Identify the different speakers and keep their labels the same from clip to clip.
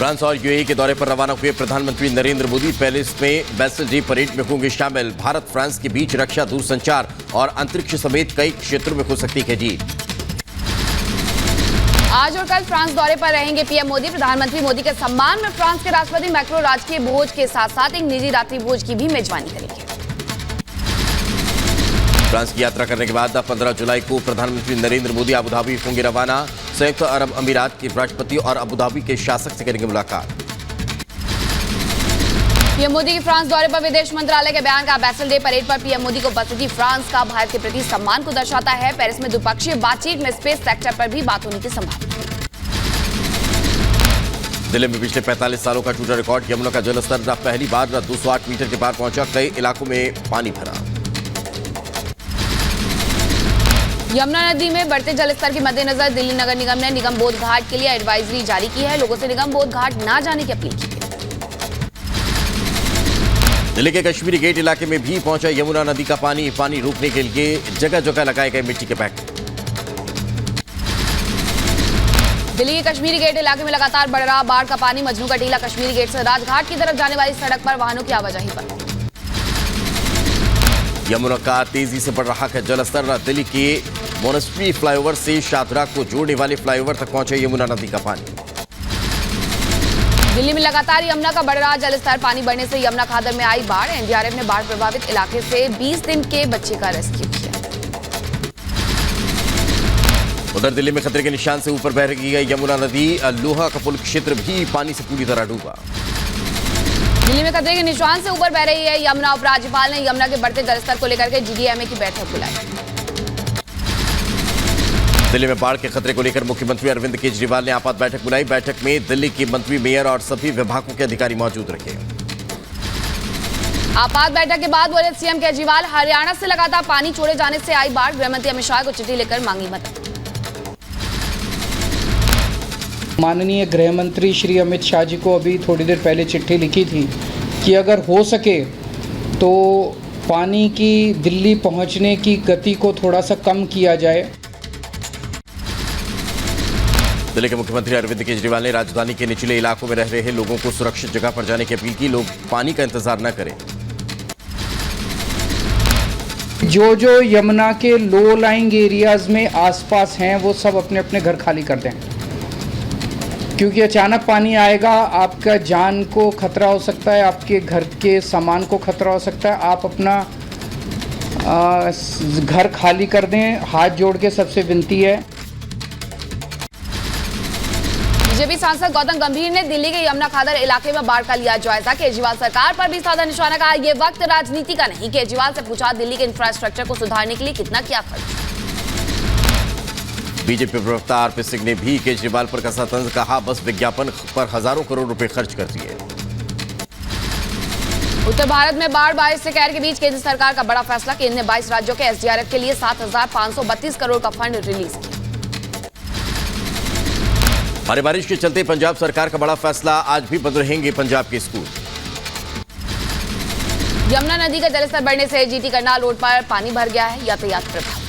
Speaker 1: France और UAE के दौरे पर रवाना हुए प्रधानमंत्री नरेंद्र मोदी पेरिस में बैस्टिल डे परेड में होंगे शामिल। भारत फ्रांस के बीच रक्षा, दूरसंचार और अंतरिक्ष समेत कई क्षेत्रों में हो सकती है जीत।
Speaker 2: आज और कल फ्रांस दौरे पर रहेंगे पीएम मोदी। प्रधानमंत्री मोदी के सम्मान में फ्रांस के राष्ट्रपति मैक्रो राजकीय भोज के साथ साथ एक निजी रात्रि भोज की भी मेजबानी करेंगे।
Speaker 1: फ्रांस की यात्रा करने के बाद 15 जुलाई को प्रधानमंत्री नरेंद्र मोदी अबू धाबी होंगे रवाना। संयुक्त अरब अमीरात के राष्ट्रपति और अबू धाबी के शासक से करेंगे मुलाकात।
Speaker 2: पीएम मोदी के फ्रांस दौरे पर विदेश मंत्रालय के बयान का बैस्टिल डे परेड पर पीएम मोदी को उपस्थिति फ्रांस का भारत के प्रति सम्मान को दर्शाता है। पेरिस में द्विपक्षीय बातचीत में स्पेस सेक्टर पर भी बात होने की संभावना।
Speaker 1: जिले में पिछले 45 सालों का टूटा रिकॉर्ड। यमुना का जलस्तर पहली बार 208 मीटर के पार पहुंचा। कई इलाकों में पानी भरा।
Speaker 2: यमुना नदी में बढ़ते जलस्तर के मद्देनजर दिल्ली नगर निगम ने निगम बोध घाट के लिए एडवाइजरी जारी की है। लोगों से निगम बोध घाट न जाने की अपील की है।
Speaker 1: दिल्ली के कश्मीरी गेट इलाके में भी पहुंचा यमुना नदी का पानी। पानी रोकने के लिए जगह जगह लगाए गए मिट्टी के पैकेट।
Speaker 2: दिल्ली के कश्मीरी गेट इलाके में लगातार बढ़ रहा बाढ़ का पानी। मजनू का टीला कश्मीरी गेट से राजघाट की तरफ जाने वाली सड़क पर वाहनों की आवाजाही पर।
Speaker 1: यमुना का तेजी से बढ़ रहा है जलस्तर। दिल्ली के मोनेस्ट्री फ्लाईओवर से शाहदरा को जोड़ने वाले फ्लाईओवर तक पहुंचे यमुना नदी का पानी।
Speaker 2: दिल्ली में लगातार यमुना का बढ़ रहा जलस्तर। पानी बढ़ने से यमुना खादर में आई बाढ़। एनडीआरएफ ने बाढ़ प्रभावित इलाके से 20 दिन के बच्चे का रेस्क्यू किया।
Speaker 1: उधर दिल्ली में खतरे के निशान से ऊपर बह रही है यमुना नदी। लोहा का पुल क्षेत्र भी पानी से पूरी तरह डूबा।
Speaker 2: दिल्ली में खतरे के निशान से ऊपर बह रही है यमुना। उपराज्यपाल ने यमुना के बढ़ते जलस्तर को लेकर के जीडीएमए की बैठक बुलाई।
Speaker 1: दिल्ली में बाढ़ के खतरे को लेकर मुख्यमंत्री अरविंद केजरीवाल ने आपात बैठक बुलाई। बैठक में दिल्ली के मंत्री, मेयर और सभी विभागों के अधिकारी मौजूद रखे।
Speaker 2: आपात बैठक के बाद बोले सीएम केजरीवाल, हरियाणा से लगातार पानी छोड़े जाने से आई बाढ़। गृहमंत्री अमित शाह को चिट्ठी लेकर मांगी मदद।
Speaker 3: माननीय गृह मंत्री श्री अमित शाह जी को अभी थोड़ी देर पहले चिट्ठी लिखी थी कि अगर हो सके तो पानी की दिल्ली पहुंचने की गति को थोड़ा सा कम किया जाए।
Speaker 1: दिल्ली के मुख्यमंत्री अरविंद केजरीवाल ने राजधानी के निचले इलाकों में रह रहे लोगों को सुरक्षित जगह पर जाने की अपील की। लोग पानी का इंतजार न करें।
Speaker 3: जो यमुना के लो लाइंग एरियाज में आसपास हैं वो सब अपने अपने घर खाली कर दें, क्योंकि अचानक पानी आएगा। आपका जान को खतरा हो सकता है, आपके घर के सामान को खतरा हो सकता है। आप अपना घर खाली कर दें, हाथ जोड़ के सबसे विनती है।
Speaker 2: बीजेपी सांसद गौतम गंभीर ने दिल्ली के यमुना खादर इलाके में बाढ़ का लिया जायजा। केजरीवाल सरकार पर भी साधा निशाना। कहा ये वक्त राजनीति का नहीं। केजरीवाल से पूछा दिल्ली के इंफ्रास्ट्रक्चर को सुधारने के लिए कितना किया खर्च।
Speaker 1: बीजेपी प्रवक्ता आरपी सिंह ने भी केजरीवाल पर कसा तंज। कहा बस विज्ञापन पर हजारों करोड़ रुपए खर्च कर दिए।
Speaker 2: उत्तर भारत में बाढ़, बारिश से कहर के बीच केंद्र सरकार का बड़ा फैसला। केंद्र ने 22 राज्यों के एसडीआरएफ के लिए 7,532 करोड़ का फंड रिलीज किया।
Speaker 1: भारी बारिश के चलते पंजाब सरकार का बड़ा फैसला। आज भी बंद रहेंगे पंजाब के स्कूल।
Speaker 2: यमुना नदी का जलस्तर बढ़ने से जीटी करनाल रोड पर पानी भर गया है। यातायात प्रभावित।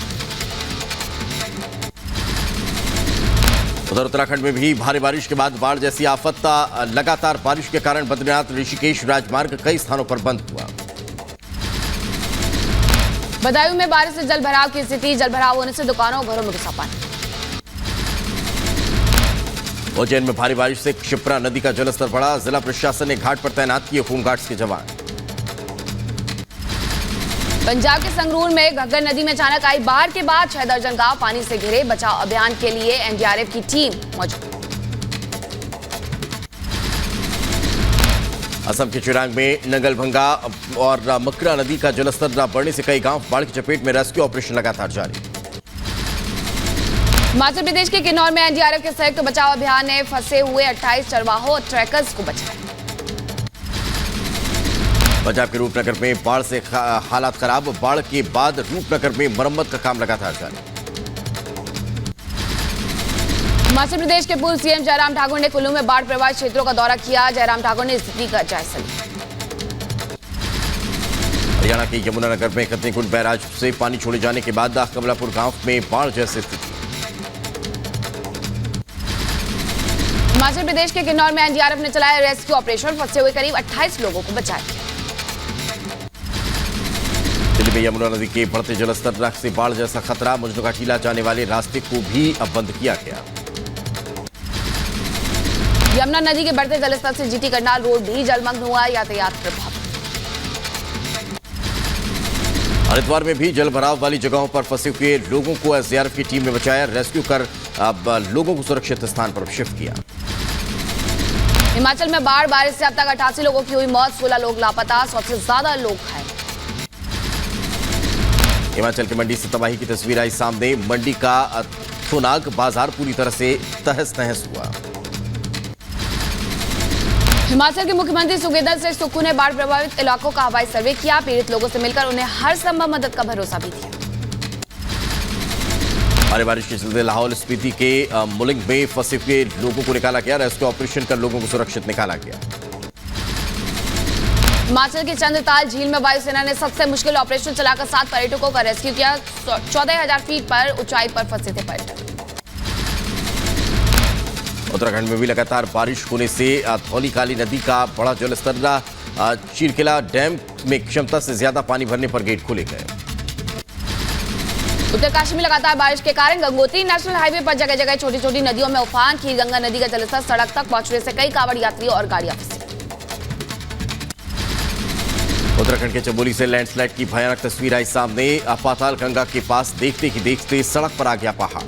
Speaker 1: उधर उत्तराखंड में भी भारी बारिश के बाद बाढ़ जैसी आफत। लगातार बारिश के कारण बद्रीनाथ ऋषिकेश राजमार्ग कई स्थानों पर बंद हुआ।
Speaker 2: बदायूं में बारिश से जलभराव की स्थिति। जलभराव होने से दुकानों और घरों में घुसा पानी।
Speaker 1: उज्जैन में भारी बारिश से क्षिप्रा नदी का जलस्तर बढ़ा। जिला प्रशासन ने घाट पर तैनात किए होमगार्ड्स के जवान।
Speaker 2: पंजाब के संगरूर में घग्गर नदी में अचानक आई बाढ़ के बाद 6 दर्जन गांव पानी से घिरे। बचाव अभियान के लिए एनडीआरएफ की टीम मौजूद।
Speaker 1: असम के चिरांग में नंगलभंगा और मकरा नदी का जलस्तर बढ़ने से कई गांव बाढ़ की चपेट में। रेस्क्यू ऑपरेशन लगातार जारी।
Speaker 2: हिमाचल प्रदेश के किन्नौर में एनडीआरएफ के संयुक्त बचाव अभियान ने फंसे हुए 28 चरवाहों और ट्रैकर्स को बचाया।
Speaker 1: पंजाब के रूपनगर में बाढ़ से हालात खराब। बाढ़ के बाद रूपनगर में मरम्मत का काम लगातार जारी।
Speaker 2: हिमाचल प्रदेश के पूर्व सीएम जयराम ठाकुर ने कुल्लू में बाढ़ प्रभावित क्षेत्रों का दौरा किया। जयराम ठाकुर ने स्थिति का जायजा लिया।
Speaker 1: हरियाणा के यमुनानगर में कतनीकुंड बैराज से पानी छोड़े जाने के बाद कमलापुर गांव में बाढ़ जैसी स्थिति।
Speaker 2: हिमाचल प्रदेश के किन्नौर में एनडीआरएफ ने चलाया रेस्क्यू ऑपरेशन। फंसे हुए करीब 28 लोगों को बचाया गया।
Speaker 1: दिल्ली में यमुना नदी के बढ़ते जलस्तर से बाढ़ जैसा खतरा। मजनू का टीला जाने वाले रास्ते को भी अब बंद किया गया।
Speaker 2: यमुना नदी के बढ़ते जलस्तर से जीटी करनाल रोड भी जलमग्न हुआ। यातायात प्रभावित।
Speaker 1: हरिद्वार में भी जल भराव वाली जगहों पर फंसे हुए लोगों को एसडीआरएफ की टीम ने बचाया। रेस्क्यू कर अब लोगों को सुरक्षित स्थान पर शिफ्ट किया।
Speaker 2: हिमाचल में बारिश से अब तक 88 लोगों की हुई मौत, 16 लोग लापता, 100 से ज्यादा लोग घायल।
Speaker 1: हिमाचल के मंडी से तबाही की तस्वीर आई सामने। मंडी का थोनाग बाजार पूरी तरह से तहस नहस हुआ।
Speaker 2: हिमाचल के मुख्यमंत्री सुखविंदर सिंह सुक्खू ने बाढ़ प्रभावित इलाकों का हवाई सर्वे किया। पीड़ित लोगों से मिलकर उन्हें हर संभव मदद का भरोसा भी दिया।
Speaker 1: भारी बारिश के चलते लाहौल स्पीति के मुलिंग में फंसे हुए लोगों को निकाला गया। रेस्क्यू ऑपरेशन कर लोगों को सुरक्षित निकाला गया।
Speaker 2: हिमाचल के चंद्रताल झील में वायुसेना ने सबसे मुश्किल ऑपरेशन चलाकर 7 पर्यटकों का रेस्क्यू किया। 14,000 फीट पर ऊंचाई पर फंसे थे पर्यटक।
Speaker 1: उत्तराखंड में भी लगातार बारिश होने से धौलीकाली नदी का बड़ा जलस्तर। चीरकिला डैम में क्षमता से ज्यादा पानी भरने पर गेट खोले गए।
Speaker 2: उत्तरकाशी में लगातार बारिश के कारण गंगोत्री नेशनल हाईवे पर जगह जगह छोटी छोटी नदियों में उफान। खीर गंगा नदी का जलस्तर सड़क तक पहुंचने से कई कांवड़ यात्री और गाड़ियां फंसी।
Speaker 1: उत्तराखंड के चमोली से लैंडस्लाइड की भयानक तस्वीर आई सामने। पाताल गंगा के पास देखते ही देखते सड़क पर आ गया पहाड़।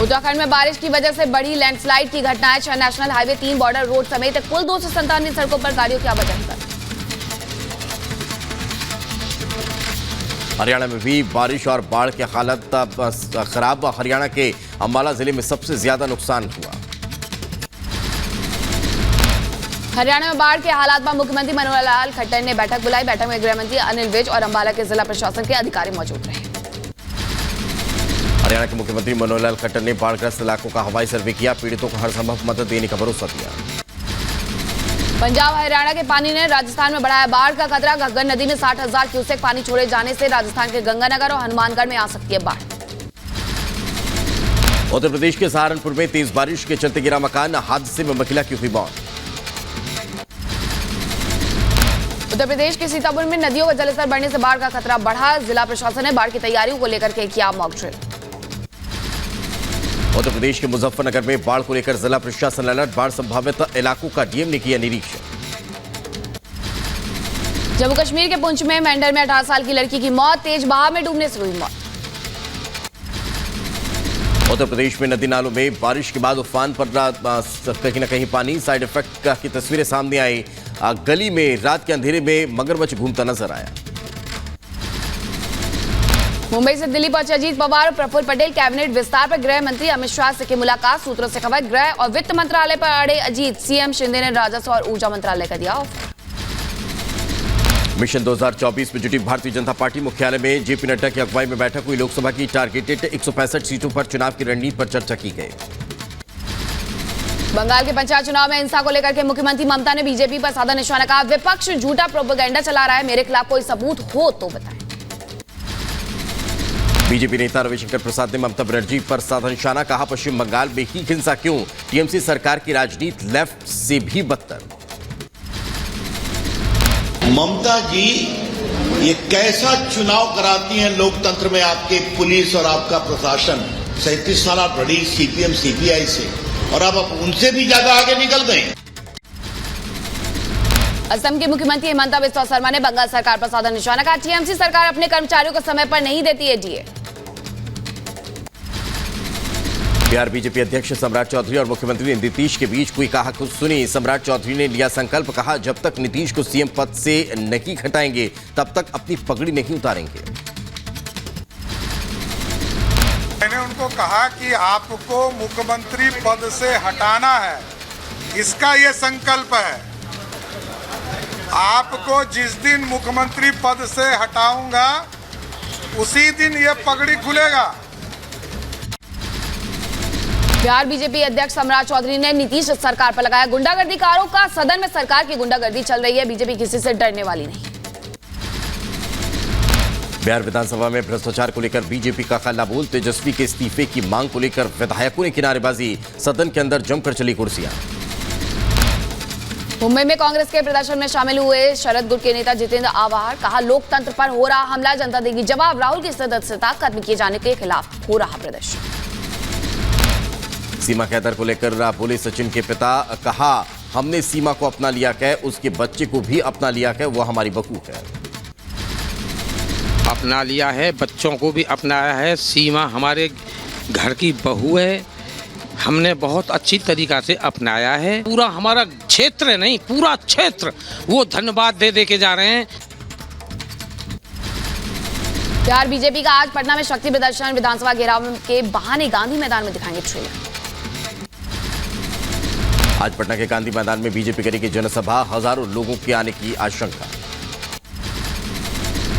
Speaker 2: उत्तराखंड में बारिश की वजह से बड़ी लैंडस्लाइड की घटनाएं। 6 नेशनल हाईवे, 3 बॉर्डर रोड समेत कुल 297 सड़कों पर गाड़ियों की आवाजाही बंद।
Speaker 1: हरियाणा में भी बारिश और बाढ़ की हालत खराब। हरियाणा के अंबाला जिले में सबसे ज्यादा नुकसान हुआ।
Speaker 2: हरियाणा में बाढ़ के हालात पर मुख्यमंत्री मनोहर लाल खट्टर ने बैठक बुलाई। बैठक में गृह मंत्री अनिल विज और अंबाला के जिला प्रशासन के अधिकारी मौजूद रहे।
Speaker 1: हरियाणा के मुख्यमंत्री मनोहर लाल खट्टर ने बाढ़ग्रस्त इलाकों का हवाई सर्वे किया। पीड़ितों को हर संभव मदद देने का भरोसा दिया।
Speaker 2: पंजाब हरियाणा के पानी ने राजस्थान में बढ़ाया बाढ़ का खतरा। घग्गर नदी में 60,000 क्यूसेक पानी छोड़े जाने से राजस्थान के गंगानगर और हनुमानगढ़ में आ सकती है बाढ़।
Speaker 1: उत्तर प्रदेश के सहारनपुर में तेज बारिश के चलते गिरा मकान। हादसे में महिला की हुई मौत।
Speaker 2: उत्तर प्रदेश के सीतापुर में नदियों का जलस्तर बढ़ने से बाढ़ का खतरा बढ़ा। जिला प्रशासन ने बाढ़ की तैयारियों को लेकर के किया मॉक ड्रिल।
Speaker 1: उत्तर प्रदेश के मुजफ्फरनगर में बाढ़ को लेकर जिला प्रशासन अलर्ट। बाढ़ संभावित इलाकों का डीएम ने किया निरीक्षण।
Speaker 2: जम्मू कश्मीर के पुंछ में मेंढर में 18 साल की लड़की की मौत। तेज बहाव में डूबने से हुई मौत।
Speaker 1: उत्तर प्रदेश में नदी नालों में बारिश के बाद उफान पर कहीं न कहीं पानी। साइड इफेक्ट की तस्वीरें सामने आई। गली में रात के अंधेरे में मगरमच्छ घूमता नजर आया।
Speaker 2: मुंबई से दिल्ली पहुंचे अजीत पवार और प्रफुल्ल पटेल। कैबिनेट विस्तार पर गृह मंत्री अमित शाह से की मुलाकात। सूत्रों से खबर, गृह और वित्त मंत्रालय पर अड़े अजीत। सीएम शिंदे ने राजस्व और ऊर्जा मंत्रालय का दिया ऑफर।
Speaker 1: मिशन 2024 में जुटी भारतीय जनता पार्टी मुख्यालय में जेपी नड्डा की अगुवाई में बैठक हुई। लोकसभा की टारगेटेड 165 सीटों पर चुनाव की रणनीति पर चर्चा की गई।
Speaker 2: बंगाल के पंचायत चुनाव में हिंसा को लेकर के मुख्यमंत्री ममता ने बीजेपी पर साधा निशाना। कहा, विपक्ष झूठा प्रोपेगेंडा चला रहा है। मेरे खिलाफ कोई सबूत हो तो बताएं।
Speaker 1: बीजेपी नेता रविशंकर प्रसाद ने ममता बनर्जी पर साधा निशाना। कहा, पश्चिम बंगाल में ही हिंसा क्यों? टीएमसी सरकार की राजनीति लेफ्ट से भी बदतर।
Speaker 4: ममता जी ये कैसा चुनाव कराती हैं लोकतंत्र में। आपके पुलिस और आपका प्रशासन 37 साल आप लड़ी सीपीएम सीपीआई से और अब उनसे भी ज्यादा आगे निकल गए।
Speaker 2: असम के मुख्यमंत्री हिमंता बिस्वा शर्मा ने बंगाल सरकार पर साधा निशाना। कहा, टीएमसी सरकार अपने कर्मचारियों को समय पर नहीं देती है डीए।
Speaker 1: बिहार बीजेपी अध्यक्ष सम्राट चौधरी और मुख्यमंत्री नीतीश के बीच हुई कहा कुछ सुनी। सम्राट चौधरी ने लिया संकल्प। कहा, जब तक नीतीश को सीएम पद से नहीं हटाएंगे तब तक अपनी पगड़ी नहीं उतारेंगे।
Speaker 5: मैंने उनको कहा कि आपको मुख्यमंत्री पद से हटाना है, इसका ये संकल्प है। आपको जिस दिन मुख्यमंत्री पद से हटाऊंगा उसी दिन ये पगड़ी खुलेगा।
Speaker 2: बिहार बीजेपी अध्यक्ष सम्राट चौधरी ने नीतीश सरकार पर लगाया गुंडागर्दी का आरोप। का सदन में सरकार की गुंडागर्दी चल रही है, बीजेपी किसी से डरने वाली नहीं।
Speaker 1: बिहार विधानसभा में भ्रष्टाचार को लेकर बीजेपी का खाला बोल, तेजस्वी के इस्तीफे की मांग को लेकर विधायकों ने किनारेबाजी, सदन के अंदर जमकर चली कुर्सियां।
Speaker 2: मुंबई में कांग्रेस के प्रदर्शन में शामिल हुए शरद गुट के नेता जितेंद्र आव्हाड, कहा लोकतंत्र पर हो रहा हमला जनता देगी जवाब, राहुल की सदस्यता खत्म किए जाने के खिलाफ हो रहा प्रदर्शन।
Speaker 1: सीमा कैदर को लेकर बोले सचिन के पिता, कहा हमने सीमा को अपना लिया है, उसके बच्चे को भी अपना लिया है, वो हमारी बहू है।
Speaker 6: अपना लिया है, बच्चों को भी अपनाया है, सीमा हमारे घर की बहू है, हमने बहुत अच्छी तरीका से अपनाया है। पूरा हमारा क्षेत्र नहीं, पूरा क्षेत्र वो धन्यवाद दे के जा रहे हैं।
Speaker 2: बिहार बीजेपी का आज पटना में शक्ति प्रदर्शन, विधानसभा घेराव के बहाने गांधी मैदान में दिखाएंगे ट्रेलर।
Speaker 1: आज पटना के गांधी मैदान में बीजेपी करेगी जनसभा, हजारों लोगों के आने की आशंका।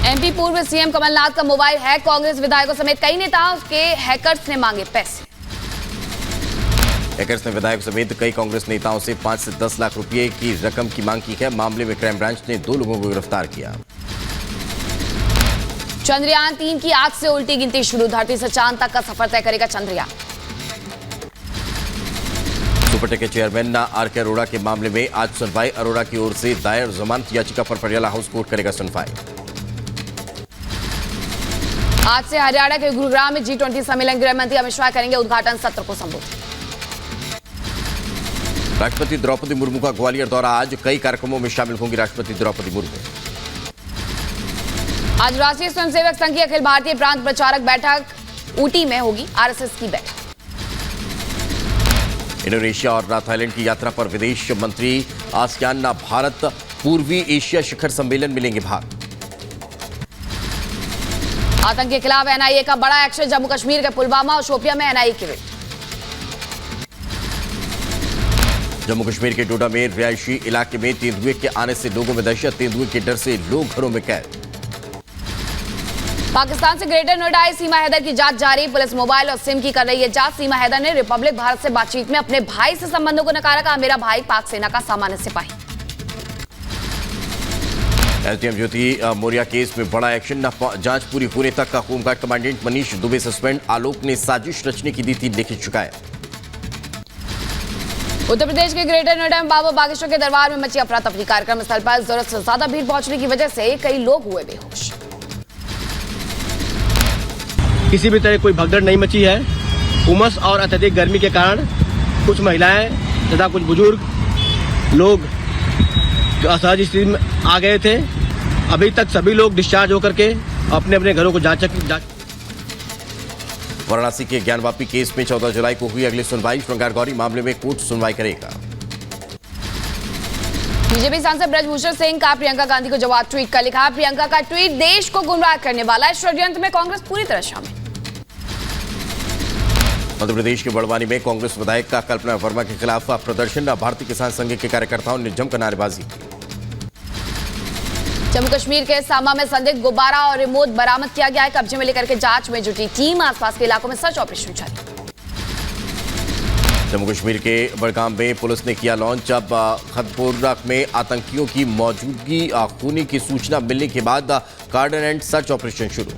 Speaker 2: एमपी पूर्व सीएम कमलनाथ का मोबाइल हैक, कांग्रेस विधायकों समेत कई नेताओं के हैकर्स ने मांगे पैसे।
Speaker 1: हैकर्स ने विधायक समेत कई कांग्रेस नेताओं से 5 से 10 लाख रुपए की रकम की मांग की है। मामले में क्राइम ब्रांच ने 2 लोगों को गिरफ्तार किया।
Speaker 2: चंद्रयान 3 की आज से उल्टी गिनती शुरू, धरती से चांद तक का सफर तय करेगा चंद्रयान।
Speaker 1: सुपरटेक के चेयरमैन आर.के. अरोड़ा के मामले में आज सुनवाई, अरोड़ा की ओर से दायर जमानत याचिका पर पटियाला हाउस कोर्ट करेगा सुनवाई।
Speaker 2: आज से हरियाणा के गुरुग्राम में G20 सम्मेलन, गृह मंत्री अमित शाह करेंगे उद्घाटन सत्र को संबोधित।
Speaker 1: राष्ट्रपति द्रौपदी मुर्मू का ग्वालियर दौरा, आज कई कार्यक्रमों में शामिल होंगी राष्ट्रपति द्रौपदी मुर्मू।
Speaker 2: आज राष्ट्रीय स्वयंसेवक संघ की अखिल भारतीय प्रांत प्रचारक बैठक ऊटी में होगी, आरएसएस की बैठक।
Speaker 1: इंडोनेशिया और थाईलैंड की यात्रा पर विदेश मंत्री आसियान भारत पूर्वी एशिया शिखर सम्मेलन में लेंगे भाग।
Speaker 2: आतंक के खिलाफ एनआईए का बड़ा एक्शन, जम्मू कश्मीर के पुलवामा और शोपियां में एनआईए की रेड।
Speaker 1: जम्मू कश्मीर के डोडा में रिहायशी इलाके में तेंदुए के आने से लोगों में दहशत, तेंदुए के डर से लोग घरों में कैद।
Speaker 2: पाकिस्तान से ग्रेटर नोएडा आई सीमा हैदर की जांच जारी, पुलिस मोबाइल और सिम की कर रही है जांच। सीमा हैदर ने रिपब्लिक भारत से बातचीत में अपने भाई से संबंधों को नकारा, कहा मेरा भाई पाक सेना का सामान्य सिपाही।
Speaker 1: एसडीएम ज्योति मौर्या केस में बड़ा एक्शन, जांच पूरी होने तक का home guard commandant Manish Dubey suspend, Alok ने साजिश रचने की दी थी लिखित शिकायत।
Speaker 2: उत्तर प्रदेश के ग्रेटर नोएडा में बाबा बागेश्वर के दरबार में मची अफरा तफरी, कार्यक्रम स्थल पर जरूरत से ज्यादा भीड़ पहुंचने की वजह से कई लोग हुए बेहोश।
Speaker 7: किसी भी तरह कोई भगदड़ नहीं मची है। उमस और अत्यधिक गर्मी के कारण कुछ महिलाएं तथा कुछ बुजुर्ग लोग असहज स्थिति में आ गए थे। अभी तक सभी लोग डिस्चार्ज होकर के अपने अपने घरों को जा
Speaker 1: वाराणसी के ज्ञानवापी केस में 14 जुलाई को हुई अगली सुनवाई, श्रृंगार गौरी मामले में कोर्ट सुनवाई करेगा।
Speaker 2: बीजेपी सांसद ब्रजभूषण सिंह का प्रियंका गांधी को जवाब, ट्वीट कर लिखा, प्रियंका का ट्वीट देश को गुमराह करने वाला है, षड्यंत्र में कांग्रेस पूरी तरह शामिल।
Speaker 1: मध्य प्रदेश के बड़वानी में कांग्रेस विधायक का कल्पना वर्मा के खिलाफ प्रदर्शन, भारतीय किसान संघ के कार्यकर्ताओं ने जमकर नारेबाजी की।
Speaker 2: जम्मू कश्मीर के सांबा में संदिग्ध गुब्बारा और रिमोट बरामद किया गया है, कब्जे में लेकर के जांच में जुटी टीम, आसपास के इलाकों में सर्च ऑपरेशन जारी।
Speaker 1: जम्मू कश्मीर के बड़गाम में पुलिस ने किया लॉन्च, अब खतपुरा में आतंकियों की मौजूदगी होने की सूचना मिलने के बाद कार्डन एंड सर्च ऑपरेशन शुरू।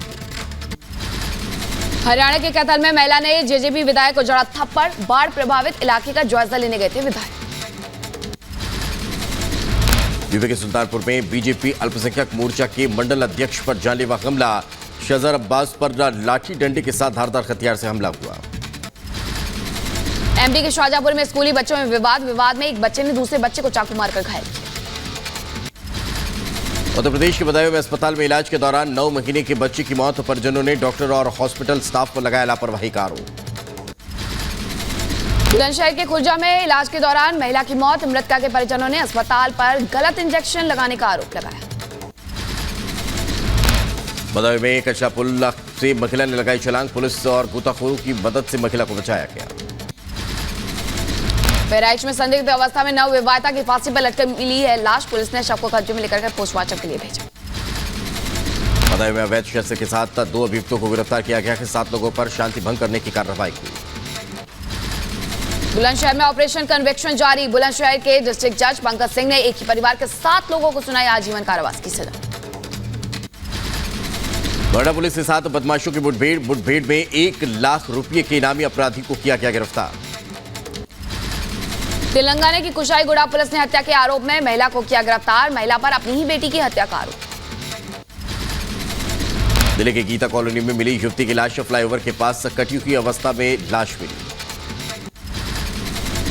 Speaker 2: हरियाणा के कैथल में महिला ने जेजेपी विधायक को जड़ा थप्पड़, बाढ़ प्रभावित इलाके का जायजा लेने गए थे विधायक।
Speaker 1: यूपी के सुल्तानपुर में बीजेपी अल्पसंख्यक मोर्चा के मंडल अध्यक्ष पर जानलेवा हमला, शहजाद अब्बास पर लाठी डंडे के साथ धारदार हथियार से हमला हुआ।
Speaker 2: एमपी के शाहजहांपुर में स्कूली बच्चों में विवाद में एक बच्चे ने दूसरे बच्चे को चाकू मारकर घायल किया।
Speaker 1: उत्तर प्रदेश के बदायूं में अस्पताल में इलाज के दौरान 9 महीने के बच्चे की मौत, परिजनों ने डॉक्टर और हॉस्पिटल स्टाफ पर लगाया लापरवाही का आरोप।
Speaker 2: बुलंदशहर के खुर्जा में इलाज के दौरान महिला की मौत, मृतका के परिजनों ने अस्पताल पर गलत इंजेक्शन लगाने का आरोप लगाया।
Speaker 1: बदायूं में कचरा पुल से महिला ने लगाई छलांग, पुलिस और गोताखोरों की मदद से महिला को बचाया गया।
Speaker 2: बहराइच में संदिग्ध अवस्था में नवविवाहिता की फांसी पर लटकर मिली है लाश, पुलिस ने शव को कब्जे में लेकर पोस्टमार्टम के लिए भेजा।
Speaker 1: बदायूं में अवैध शस्त्र के साथ 2 अभियुक्तों को गिरफ्तार किया गया है, 7 लोगों पर शांति भंग करने की कार्रवाई की।
Speaker 2: बुलंदशहर में ऑपरेशन कन्वेक्शन जारी, बुलंदशहर के डिस्ट्रिक्ट जज पंकज सिंह ने एक ही परिवार के 7 लोगों को सुनाई आजीवन कारावास की सजा।
Speaker 1: नोएडा पुलिस के साथ बदमाशों की मुठभेड़ में 1 लाख रुपए के इनामी अपराधी को किया गया गिरफ्तार।
Speaker 2: तेलंगाना की कुशाईगुड़ा पुलिस ने हत्या के आरोप में महिला को किया गिरफ्तार। महिला पर अपनी ही बेटी की हत्या का आरोप।
Speaker 1: दिल्ली के गीता कॉलोनी में मिली युवती की लाश, फ्लाईओवर के पास कटी हुई अवस्था में लाश मिली।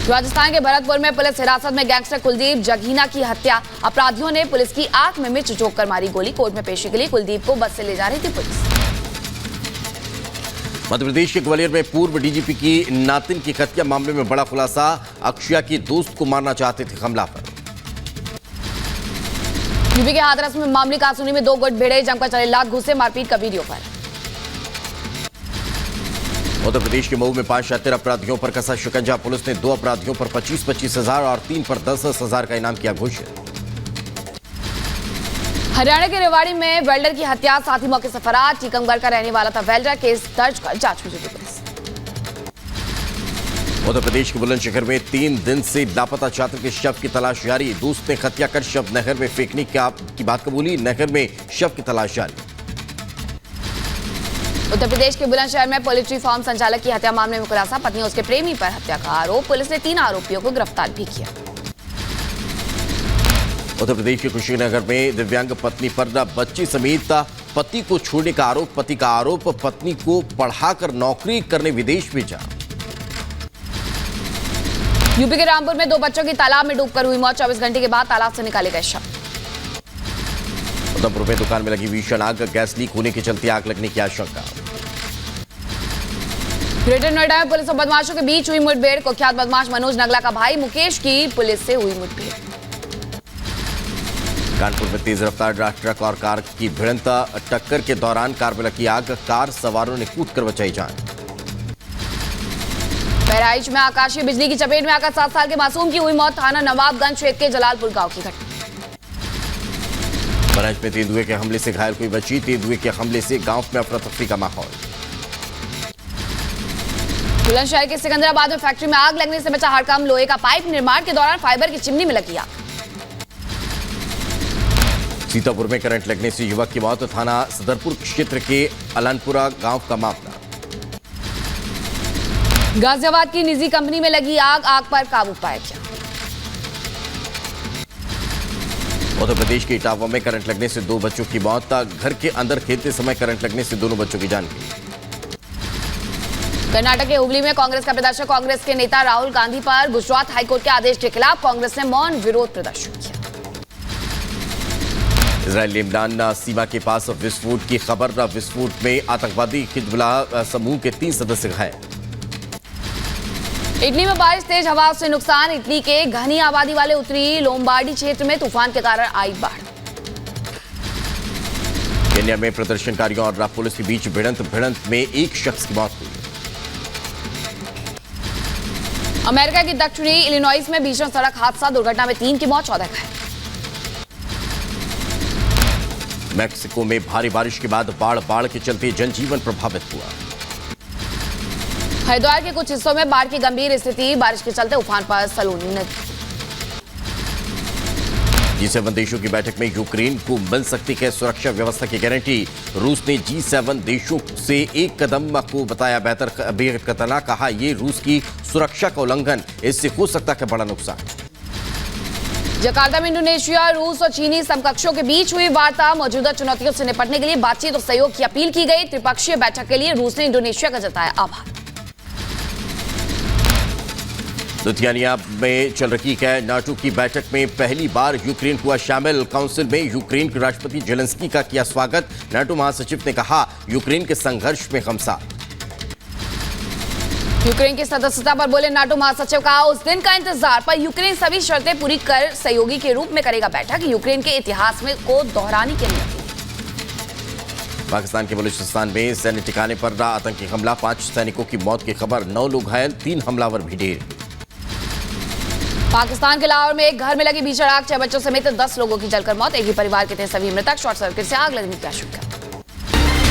Speaker 2: राजस्थान के भरतपुर में पुलिस हिरासत में गैंगस्टर कुलदीप जगीना की हत्या। अपराधियों ने पुलिस की आंख में मिर्च झोंककर मारी गोली। कोर्ट में पेशी के लिए कुलदीप को बस से ले जा रही थी पुलिस।
Speaker 1: मध्य प्रदेश के ग्वालियर में पूर्व डीजीपी की नातिन की हत्या मामले में बड़ा खुलासा। अक्षया की दोस्त को मारना चाहते थे हमलावर।
Speaker 2: यूपी के हाथरस में मामले कासुनी में 2 गुट भिड़े, जमकर चले लात घूसे, मारपीट का वीडियो पर।
Speaker 1: उत्तर प्रदेश के मऊ में 5 शातिर अपराधियों पर कसा शिकंजा। पुलिस ने 2 अपराधियों पर 25-25 हजार और 3 पर 10-10 हजार का इनाम किया घोषित।
Speaker 2: हरियाणा के रेवाड़ी में वेल्डर की हत्या, साथी मौके से फरार। टीकमगढ़ का रहने वाला था वेल्डर। केस दर्ज कर जांच में जुटी पुलिस।
Speaker 1: उत्तर प्रदेश के बुलंदशहर में 3 दिन से लापता छात्र के शव की तलाश जारी। दोस्त ने हत्या कर शव नहर में फेंकने की बात कबूली। नहर में शव की तलाश जारी।
Speaker 2: उत्तर प्रदेश के बुलंदशहर में पोल्ट्री फार्म संचालक की हत्या मामले में खुलासा। पत्नी और उसके प्रेमी पर हत्या का आरोप। पुलिस ने 3 आरोपियों को गिरफ्तार भी किया।
Speaker 1: उत्तर प्रदेश के कुशीनगर में दिव्यांग पत्नी पर बच्ची समेत पति को छोड़ने का आरोप। पति का आरोप, पत्नी को पढ़ाकर नौकरी करने विदेश भेजा।
Speaker 2: यूपी के रामपुर में 2 बच्चों की तालाब में डूबकर हुई मौत। 24 घंटे के बाद तालाब से निकाले गए शव।
Speaker 1: उधमपुर में दुकान में लगी भीषण आग, गैस लीक होने के चलते आग लगने की आशंका।
Speaker 2: ग्रेटर नोएडा में पुलिस और बदमाशों के बीच हुई मुठभेड़। कुख्यात बदमाश मनोज नगला का भाई मुकेश की पुलिस से हुई मुठभेड़।
Speaker 1: कानपुर में तेज रफ्तार ट्रक और कार की भिड़ंत, टक्कर के दौरान कार में लगी आग, कार सवारों ने कूदकर बचाई जान।
Speaker 2: बहराइच में आकाशीय बिजली की चपेट में आकर 7 साल के मासूम की हुई मौत। थाना नवाबगंज क्षेत्र के जलालपुर गांव की घटना।
Speaker 1: बहराइच में तेंदुए के हमले से घायल कोई बच्ची। तेंदुए के हमले से गांव में अफरा तफरी का माहौल। बुलंदशहर के सिकंदराबाद में फैक्ट्री में आग लगने से बचा हड़कंप। लोहे का पाइप निर्माण के दौरान फाइबर की चिमनी में लगी आग। सीतापुर में करंट लगने से युवक की मौत। थाना सदरपुर क्षेत्र के अलनपुरा गांव का मामला।
Speaker 2: गाजियाबाद की निजी कंपनी में लगी आग। आग पर काबू पाया गया।
Speaker 1: उत्तर प्रदेश के इटावा में करंट लगने से 2 बच्चों की मौत। घर के अंदर खेलते समय करंट लगने से दोनों बच्चों की जान गई।
Speaker 2: कर्नाटक के हुबली में कांग्रेस का प्रदर्शन। कांग्रेस के नेता राहुल गांधी पर गुजरात हाईकोर्ट के आदेश के खिलाफ कांग्रेस ने मौन विरोध प्रदर्शन किया।
Speaker 1: इजरायल लेबनान सीमा के पास विस्फोट की खबर। विस्फोट में आतंकवादी हिजबुल्लाह समूह के 3 सदस्य घायल।
Speaker 2: इटली में बारिश, तेज हवा से नुकसान। इटली के घनी आबादी वाले उत्तरी लोम्बार्डी क्षेत्र में तूफान के कारण आई बाढ़।
Speaker 1: केन्या में प्रदर्शनकारियों और पुलिस के बीच भिड़ंत में 1 शख्स की मौत हुई।
Speaker 2: अमेरिका के दक्षिणी इलिनॉइस में भीषण सड़क हादसा। दुर्घटना में 3 की मौत, 14 घायल।
Speaker 1: मैक्सिको में भारी बारिश के बाद बाढ़ के चलते जनजीवन प्रभावित हुआ।
Speaker 2: हरिद्वार के कुछ हिस्सों में बाढ़ की गंभीर स्थिति। बारिश के चलते उफान पर सलूनी नदी।
Speaker 1: G7 देशों की बैठक में यूक्रेन को मिल सकती है सुरक्षा व्यवस्था की गारंटी। रूस ने G7 देशों से एक कदम को बताया बेहद खतरनाक। कहा यह रूस की सुरक्षा का उल्लंघन, इससे हो सकता है बड़ा नुकसान।
Speaker 2: जकार्ता में इंडोनेशिया, रूस और चीनी समकक्षों के बीच हुई वार्ता। मौजूदा चुनौतियों से निपटने के लिए बातचीत और सहयोग की अपील की गई। त्रिपक्षीय बैठक के लिए रूस ने इंडोनेशिया का जताया आभार।
Speaker 1: लिथुआनिया में चल रही है नाटो की बैठक में पहली बार यूक्रेन हुआ शामिल। काउंसिल में यूक्रेन के राष्ट्रपति जेलेंस्की का किया स्वागत। नाटो महासचिव ने कहा यूक्रेन के संघर्ष में हम साथ।
Speaker 2: यूक्रेन की सदस्यता पर बोले नाटो महासचिव। कहा उस दिन का इंतजार, पर यूक्रेन सभी शर्तें पूरी कर सहयोगी के रूप में करेगा बैठक। यूक्रेन के इतिहास में को दोहराने के लिए।
Speaker 1: पाकिस्तान के बलूचिस्तान में सैन्य ठिकाने पर आतंकी हमला। 5 सैनिकों की मौत की खबर, 9 लोग घायल, 3 हमलावर भी ढेर।
Speaker 2: पाकिस्तान के लाहौर में एक घर में लगी भीषण आग। 6 बच्चों समेत 10 लोगों की जलकर मौत। एक ही परिवार के थे सभी मृतक। शॉर्ट सर्किट से आग लगने की आशंका।